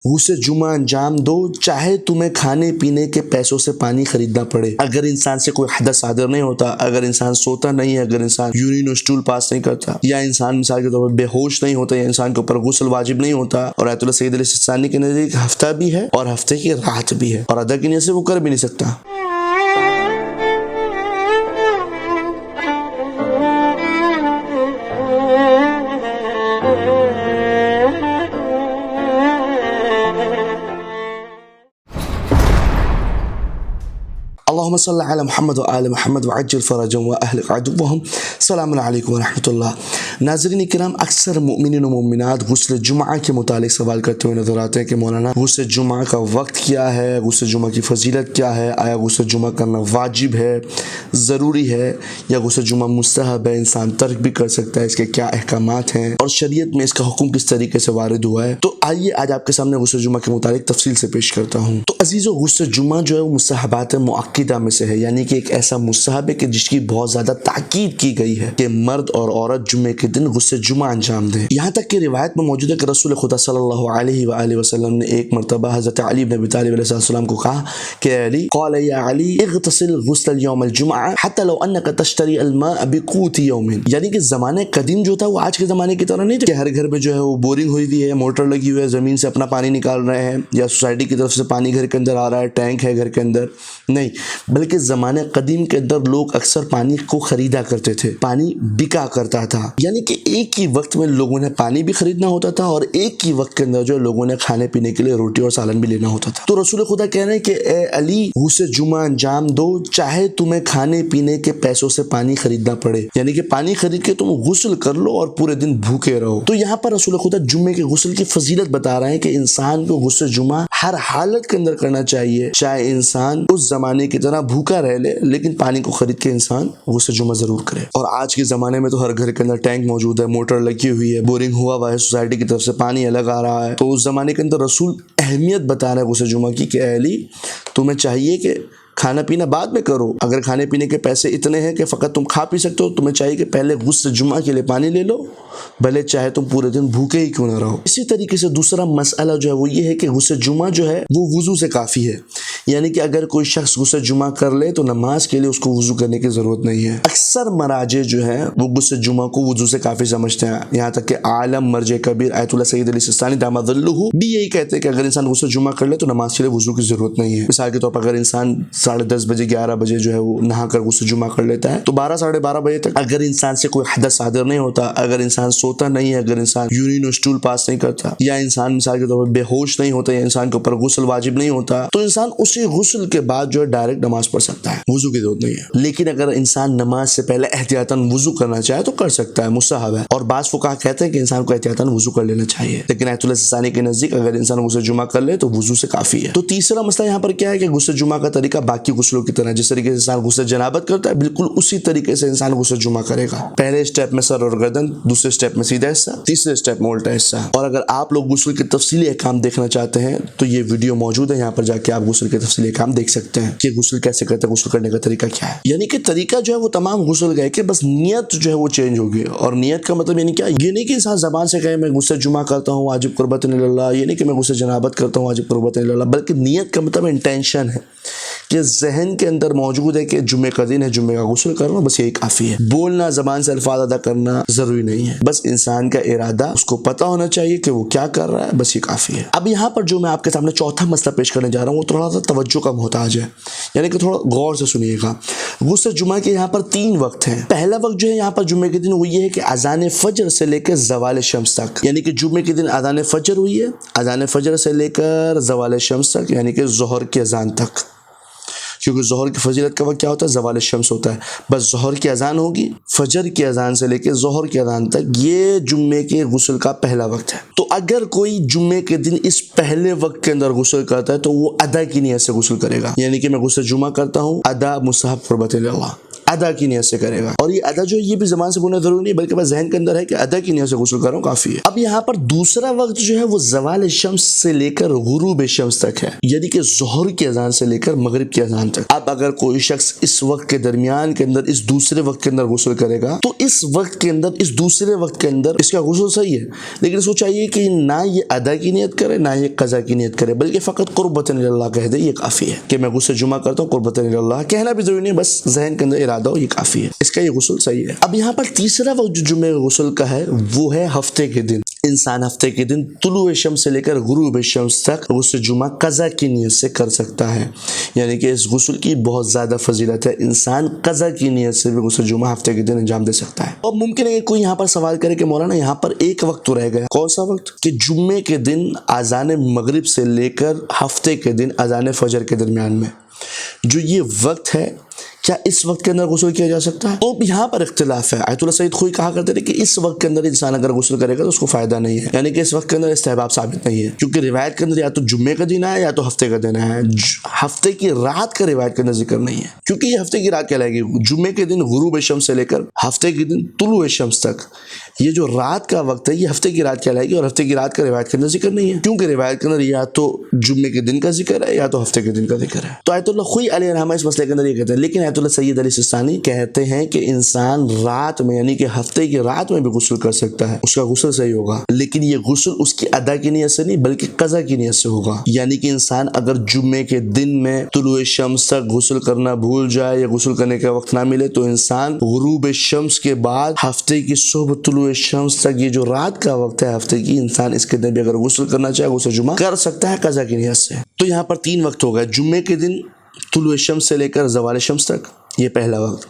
غسل جمعہ انجام دو چاہے تمہیں کھانے پینے کے پیسوں سے پانی خریدنا پڑے۔ اگر انسان سے کوئی حدث صادر نہیں ہوتا، اگر انسان سوتا نہیں ہے، اگر انسان یورین اور اسٹول پاس نہیں کرتا، یا انسان مثال کے طور پر بے ہوش نہیں ہوتا، یا انسان کے اوپر غسل واجب نہیں ہوتا، اور آیت اللہ سید علیہ السلام کے نزدیک ہفتہ بھی ہے اور ہفتے کی رات بھی ہے، اور ادا کی نیت سے وہ کر بھی نہیں سکتا۔ اللہم صلی علی محمد و آل محمد وعجل فرجهم واہلک عدوهم۔ السلام علیکم ورحمۃ اللہ۔ ناظرین کرام، اکثر مؤمنین و مؤمنات غسل جمعہ کے متعلق سوال کرتے ہوئے نظر آتے ہیں کہ مولانا غسل جمعہ کا وقت کیا ہے، غسل جمعہ کی فضیلت کیا ہے، آیا غسل جمعہ کرنا واجب ہے، ضروری ہے، یا غسل جمعہ مستحب ہے، انسان ترک بھی کر سکتا ہے، اس کے کیا احکامات ہیں اور شریعت میں اس کا حکم کس طریقے سے وارد ہوا ہے۔ تو آئیے آج آپ کے سامنے غسل جمعہ کے متعلق تفصیل سے پیش کرتا ہوں۔ تو عزیزو، غسل جمعہ جو ہے وہ مستحبات مؤکدہ میں سے ہے، یعنی کہ ایک ایسا مستحب ہے کہ جس کی بہت زیادہ تاکید کی گئی ہے کہ مرد اور عورت جمعے کے دن غسل جمعہ انجام دیں۔ یہاں تک کہ روایت میں موجود ہے کہ رسول خدا صلی اللہ علیہ وآلہ وسلم نے ایک مرتبہ حضرت علی بن ابی طالب علیہ السلام کو کہا کہ علی، قال یا علی اغتسل غسل یوم الجمعہ حتی لو انک تشتری الماء بقوت یوم، یعنی کہ زمانے قدیم جو تھا وہ آج کے زمانے کی طرح نہیں تھا کہ ہر گھر میں جو ہے وہ بورنگ ہوئی ہوئی ہے، موٹر لگی ہوئی ہے، زمین سے اپنا پانی نکال رہے ہیں، یا سوسائٹی کی طرف سے پانی گھر کے اندر آ رہا ہے، ٹینک ہے گھر کے اندر، نہیں، بلکہ زمانے قدیم کے اندر لوگ اکثر پانی کو خریدا کرتے تھے، پانی بکا کرتا تھا، یعنی کہ ایک ہی وقت میں لوگوں نے پانی بھی خریدنا ہوتا تھا اور ایک ہی وقت کے اندر جو لوگوں نے کھانے پینے کے لیے روٹی اور سالن بھی لینا ہوتا تھا۔ تو رسول خدا کہہ رہے ہیں کہ اے علی، غسل جمعہ انجام دو چاہے تمہیں کھانے پینے کے پیسوں سے پانی خریدنا پڑے، یعنی کہ پانی خرید کے تم غسل کر لو اور پورے دن بھوکے رہو۔ تو یہاں پر رسول خدا جمعے کے غسل کی فضیلت بتا رہے ہیں کہ انسان کو غسل جمعہ ہر حالت کے اندر کرنا چاہیے، چاہے انسان اس زمانے کی طرح بھوکا رہ لے لیکن پانی کو خرید کے انسان غسل جمعہ ضرور کرے۔ اور آج کے زمانے میں تو ہر گھر کے اندر ٹینک موجود ہے، موٹر لگی ہوئی ہے، بورنگ ہوا ہے، سوسائٹی کی طرف سے پانی الگ آ رہا ہے۔ تو اس زمانے کے اندر رسول اہمیت بتا رہے ہیں غسل جمعہ کی کہ اے علی، تمہیں چاہیے کہ کھانا پینا بعد میں کرو، اگر کھانے پینے کے پیسے اتنے ہیں کہ فقط تم کھا پی سکتے ہو، تمہیں چاہیے کہ پہلے غسل جمعہ کے لیے پانی لے لو، بھلے چاہے تم پورے دن بھوکے ہی کیوں نہ رہو۔ اسی طریقے سے دوسرا مسئلہ جو ہے وہ یہ ہے کہ غسل جمعہ جو ہے وہ وضو سے کافی ہے، یعنی کہ اگر کوئی شخص غسل جمعہ کر لے تو نماز کے لیے اس کو وضو کرنے کی ضرورت نہیں ہے۔ اکثر مراجع جو ہیں وہ غسل جمعہ کو وضو سے کافی سمجھتے ہیں، یہاں تک کہ عالم مرجع کبیر آیت اللہ سید علیہ السلام دامت ظلہ بھی یہی کہتے ہیں کہ اگر انسان غسل جمعہ کر لے تو نماز کے لیے وضو کی ضرورت نہیں ہے۔ مثال کے طور پر اگر انسان 10:30 بجے 11 بجے جو ہے وہ نہا کر غسل جمعہ کر لیتا ہے تو 12 ساڑھے 12 بجے تک اگر انسان سے کوئی حدث صادر نہیں ہوتا، اگر انسان سوتا نہیں ہے، اگر انسان یورین اور اسٹول پاس نہیں کرتا، یا انسان مثال کے طور پر بے ہوش نہیں ہوتا، یا انسان کے اوپر غسل واجب نہیں ہوتا، تو انسان اسی غسل کے بعد جو ہے ڈائریکٹ نماز پڑھ سکتا ہے، وضو کی ضرورت نہیں ہے۔ لیکن اگر انسان نماز سے پہلے احتیاطاً وضو کرنا چاہے تو کر سکتا ہے، مستحب ہے، اور بعض فقہا کہتے ہیں کہ انسان کو احتیاطاً وضو کر لینا چاہیے، لیکن آیت اللہ ثانی کے نزدیک اگر انسان غسل جمعہ کر لے تو وضو سے کافی ہے۔ تو تیسرا مسئلہ یہاں پر کیا ہے کہ غسل جمعہ کا طریقہ باقی غسلوں کی طرح، جس طریقے سے انسان غسل جنابت کرتا ہے بالکل اسی طریقے سے انسان غسل جمعہ کرے گا۔ پہلے اسٹیپ میں سر اور گردن، دوسرے اسٹیپ میں سیدھا حصہ، تیسرے اسٹیپ میں الٹا حصہ۔ اور اگر آپ لوگ غسل کے تفصیلی احکام دیکھنا چاہتے ہیں تو یہ ویڈیو موجود ہے، یہاں پر جا کے آپ غسل کے تفصیلی احکام دیکھ سکتے ہیں کہ غسل کیسے کرتے ہیں، غسل کرنے کا طریقہ کیا ہے۔ یعنی کہ طریقہ جو ہے وہ تمام غسل کا ہے کہ بس نیت جو ہے وہ چینج ہوگی، اور نیت کا مطلب یعنی کیا، یہ نہیں کہ انسان زبان سے کہے میں غسل جمعہ کرتا ہوں واجب قربت اللہ، یہ نہیں کہ میں غسل جنابت کرتا ہوں واجب قربت اللہ، بلکہ نیت کا مطلب انٹینشن ہے کہ ذہن کے اندر موجود ہے کہ جمعہ کا دن ہے، جمعہ کا غسل کرنا، بس یہی کافی ہے۔ بولنا، زبان سے الفاظ ادا کرنا ضروری نہیں ہے، بس انسان کا ارادہ اس کو پتہ ہونا چاہیے کہ وہ کیا کر رہا ہے، بس یہ کافی ہے۔ اب یہاں پر جو میں آپ کے سامنے چوتھا مسئلہ پیش کرنے جا رہا ہوں وہ تھوڑا سا توجہ کا محتاج ہے، یعنی کہ تھوڑا غور سے سنیے گا۔ غسل جمعہ کے یہاں پر 3 وقت ہیں۔ پہلا وقت جو ہے یہاں پر جمعے کے دن وہ یہ ہے کہ اذان فجر سے لے کر زوال شمس تک، یعنی کہ جمعے کے دن اذان فجر ہوئی ہے، اذان فجر سے لے کر زوال شمس تک، یعنی کہ ظہر کی اذان تک، کیونکہ ظہر کی فضیلت کا وقت کیا ہوتا ہے، زوال شمس ہوتا ہے، بس ظہر کی اذان ہوگی، فجر کی اذان سے لے کے ظہر کی اذان تک، یہ جمعے کے غسل کا پہلا وقت ہے۔ تو اگر کوئی جمعے کے دن اس پہلے وقت کے اندر غسل کرتا ہے تو وہ ادا کی نیت سے غسل کرے گا، یعنی کہ میں غسل جمعہ کرتا ہوں، ادا مستحب قربت اللہ۔ ادا کی نیت سے کرے گا. اور یہ ادا جو ہے یہ بھی زبان سے بولنا ضروری نہیں بلکہ بس ذہن کے اندر ہے کہ ادا کی نیت سے غسل کر رہا ہوں کافی ہے. اب یہاں پر دوسرا وقت جو ہے وہ زوال شمس سے لے کر غروب شمس تک ہے, یعنی کہ ظہر کی اذان سے لے کر مغرب کی اذان تک. اب اگر کوئی شخص اس وقت کے درمیان کے اندر اس دوسرے وقت کے اندر غسل کرے گا تو اس وقت کے اندر اس دوسرے وقت کے اندر اس کا غسل صحیح ہے, لیکن اس کو چاہیے کہ نہ یہ ادا کی نیت کرے نہ یہ قضا کی نیت کرے بلکہ فقط قربۃ اللہ کہہ دے, یہ کافی ہے کہ میں غسل جمعہ کرتا ہوں قربۃ اللہ. کہنا بھی ضروری نہیں, بس ذہن کے اندر ارادہ ہو, یہ کافی ہے, اس کا یہ غسل صحیح ہے. اب یہاں پر تیسرا وقت جو جمعے غسل کا ہے وہ ہے ہفتے کے دن. انسان ہفتے کے دن طلوع شمس سے لے کر غروب شمس تک غسل جمعہ قضا کی نیت سے کر سکتا ہے, یعنی کہ اس غسل کی بہت زیادہ فضیلت ہے. انسان قضا کی نیت سے بھی غسل جمعہ ہفتے کے دن انجام دے سکتا ہے. اور ممکن ہے کہ کوئی یہاں پر سوال کرے کہ مولانا یہاں پر ایک وقت تو رہ گیا, کون سا وقت؟ کہ جمعے کے دن اذان مغرب سے لے کر ہفتے کے دن اذان فجر کے درمیان میں جو یہ وقت ہے, کیا اس وقت کے اندر غسل کیا جا سکتا ہے؟ تو یہاں پر اختلاف ہے. آیت اللہ سعید خوئی کہا کرتے تھے کہ اس وقت کے اندر انسان اگر غسل کرے گا تو اس کو فائدہ نہیں ہے, یعنی کہ اس وقت کے اندر استحباب ثابت نہیں ہے, کیونکہ روایت کے اندر یا تو جمعے کا دن ہے یا تو ہفتے کا دن ہے. ہفتے کی رات کا روایت کے اندر ذکر نہیں ہے, کیونکہ یہ ہفتے کی رات کہلائے گی. جمعے کے دن غروب شمس سے لے کر ہفتے کے دن طلوع شمس تک یہ جو رات کا وقت ہے یہ ہفتے کی رات کہلائے گی, اور ہفتے کی رات کا روایت کے اندر ذکر نہیں ہے, کیونکہ روایت کے اندر یا تو جمعے کے دن کا ذکر ہے یا تو ہفتے کے دن کا ذکر ہے. تو آیت اللہ خوئی علیہ الرحمہ اس مسئلے کے اندر یہ کہتے ہیں, لیکن آیت اللہ سید علی سستانی کہتے ہیں کہ انسان رات میں یعنی کہ ہفتے کی رات میں بھی غسل کر سکتا ہے, اس کا غسل صحیح ہوگا, لیکن یہ غسل اس کی ادا کی نیت سے نہیں بلکہ قضا کی نیت سے ہوگا. یعنی کہ انسان اگر جمعے کے دن میں طلوع شمس تک غسل کرنا بھول جائے یا غسل کرنے کا وقت نہ ملے تو انسان غروب شمس کے بعد ہفتے کی صبح طلوع شمس تک یہ جو رات کا وقت ہے ہفتے کی, انسان اس کے دن بھی اگر غسل کرنا چاہے غسل جمعہ کر سکتا ہے قضا کی نیت سے. تو یہاں پر 3 وقت ہو گئے, جمعے کے دن طلوع شمس سے لے کر زوال شمس تک یہ پہلا وقت,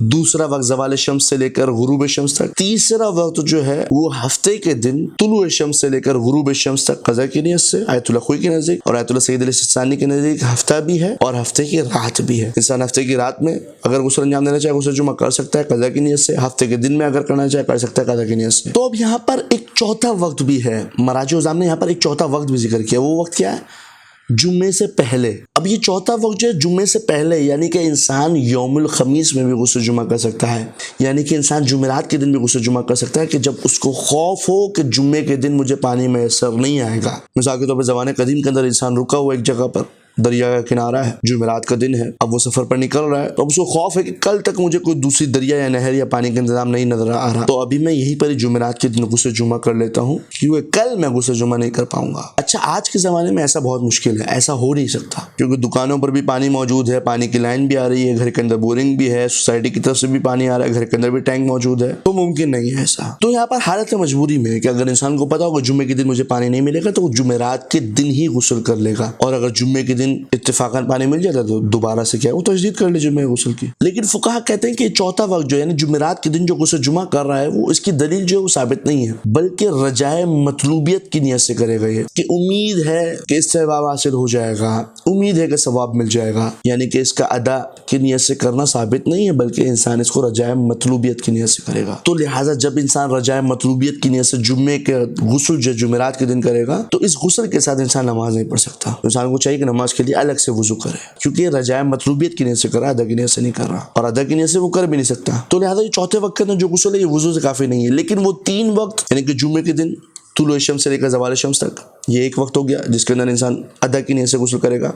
دوسرا وقت زوال شمس سے لے کر غروب شمس تک, تیسرا وقت جو ہے وہ ہفتے کے دن طلوع شمس سے لے کر غروب شمس تک قضا کی نیت سے. آیت اللہ خوئی کے نزدیک اور آیت اللہ سید علی سستانی کے نزدیک ہفتہ بھی ہے اور ہفتے کی رات بھی ہے. انسان ہفتے کی رات میں اگر غسل انجام دینا چاہے غسل جمعہ کر سکتا ہے قضا کی نیت سے, ہفتے کے دن میں اگر کرنا چاہے کر سکتا ہے قضا کی نیت سے. تو اب یہاں پر ایک چوتھا وقت بھی ہے, مراجع عظام نے یہاں پر ایک چوتھا وقت بھی ذکر کیا, وہ وقت کیا ہے؟ جمعے سے پہلے. اب یہ چوتھا وقت جو ہے جمعے سے پہلے, یعنی کہ انسان یوم الخمیس میں بھی غسل جمعہ کر سکتا ہے, یعنی کہ انسان جمعرات کے دن بھی غسل جمعہ کر سکتا ہے کہ جب اس کو خوف ہو کہ جمعے کے دن مجھے پانی میسر نہیں آئے گا. مثال کے طور پر زمانے قدیم کے اندر انسان رکا ہوا ایک جگہ پر, دریا کا کنارہ ہے, جمعرات کا دن ہے, اب وہ سفر پر نکل رہا ہے, تو اب اس کو خوف ہے کہ کل تک مجھے کوئی دوسری دریا یا نہر یا پانی کا انتظام نہیں نظر آ رہا, تو ابھی میں یہیں پر جمعرات کے دن غسل جمعہ کر لیتا ہوں کیونکہ کل میں غسل جمعہ نہیں کر پاؤں گا. اچھا آج کے زمانے میں ایسا بہت مشکل ہے, ایسا ہو نہیں سکتا, کیونکہ دکانوں پر بھی پانی موجود ہے, پانی کی لائن بھی آ رہی ہے, گھر کے اندر بورنگ بھی ہے, سوسائٹی کی طرف سے بھی پانی آ رہا ہے, گھر کے اندر بھی ٹینک موجود ہے, تو ممکن نہیں ہے ایسا. تو یہاں پر حالت مجبوری میں ہے کہ اگر انسان کو پتا ہوگا جمعے کے دن مجھے پانی نہیں ملے گا تو وہ جمعرات کے دن ہی غسل کر لے گا, اور اگر جمعے کے دن اتفاقاً پانی مل جاتا تو دوبارہ سے کیا وہ تجدید کر لے جمعہ غسل کی. لیکن فقہا کہتے ہیں کہ چوتھا وقت جو یعنی جمعرات کے دن جو غسل جمعہ کر رہا ہے وہ اس کی دلیل جو ہے وہ ثابت نہیں ہے, بلکہ رجائے مطلوبیت کی نیت سے کرے گا, یہ کہ امید ہے کہ اس سے ثواب حاصل ہو جائے گا, امید ہے کہ ثواب مل جائے گا, یعنی کہ اس کا ادا کی نیت سے کرنا ثابت نہیں ہے بلکہ انسان اس کو رجائے مطلوبیت کی نیت سے کرے گا. تو لہٰذا جب انسان رجائے مطلوبیت کی نیت سے جمعے کے غسل جو جمعرات کے دن کرے گا تو اس غسل کے ساتھ انسان نماز نہیں پڑھ سکتا. انسان کو چاہیے کہ نماز کے لیے الگ سے وضو کرے, کیونکہ یہ رجائے مطلوبیت کی نیت سے کر رہا ہے, ادا کی نیت سے نہیں کر رہا, اور ادا کی نیت سے وہ کر بھی نہیں سکتا. تو لہٰذا یہ چوتھے وقت کے اندر جو غسل ہے یہ وضو سے کافی نہیں ہے. لیکن وہ 3 وقت یعنی کہ جمعے کے دن طلوع شمس سے لے کر زوال شمس تک یہ ایک وقت ہو گیا جس کے اندر انسان ادا کی نیت سے غسل کرے گا,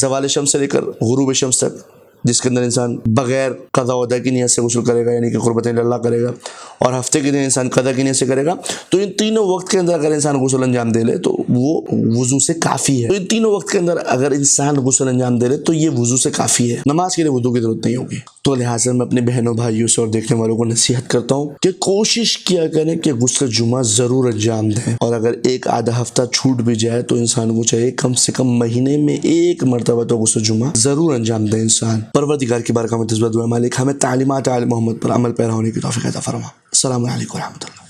زوال شمس سے لے کر غروب شمس تک جس کے اندر انسان بغیر قضا و ادا کی نیت سے غسل کرے گا یعنی کہ قربت اللہ کرے گا, اور ہفتے کے دن انسان قضا کی نیت سے کرے گا. تو ان تینوں وقت کے اندر اگر انسان غسل انجام دے لے تو وہ وضو سے کافی ہے. تو ان تینوں وقت کے اندر اگر انسان غسل انجام دے لے تو یہ وضو سے کافی ہے, نماز کے لیے وضو کی ضرورت نہیں ہوگی. تو لہٰذا میں اپنے بہنوں بھائیوں سے اور دیکھنے والوں کو نصیحت کرتا ہوں کہ کوشش کیا کریں کہ غسل جمعہ ضرور انجام دیں, اور اگر ایک آدھا ہفتہ چھوٹ بھی جائے تو انسان کو چاہیے کم سے کم مہینے میں 1 مرتبہ تو غسل جمعہ ضرور انجام دیں انسان. پروردگار کی بارگاہ میں تسبیح دعا مالک ہمیں تعلیمات آل محمد پر عمل پیرا ہونے کی توفیق عطا فرما. السلام علیکم ورحمۃ اللہ.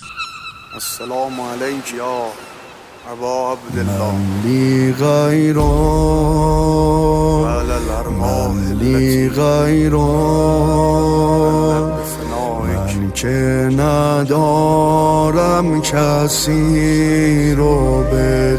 السلام علیکم یا ابا عبداللہ. لی غیرو لی غیرو من که ندارم کسی رو به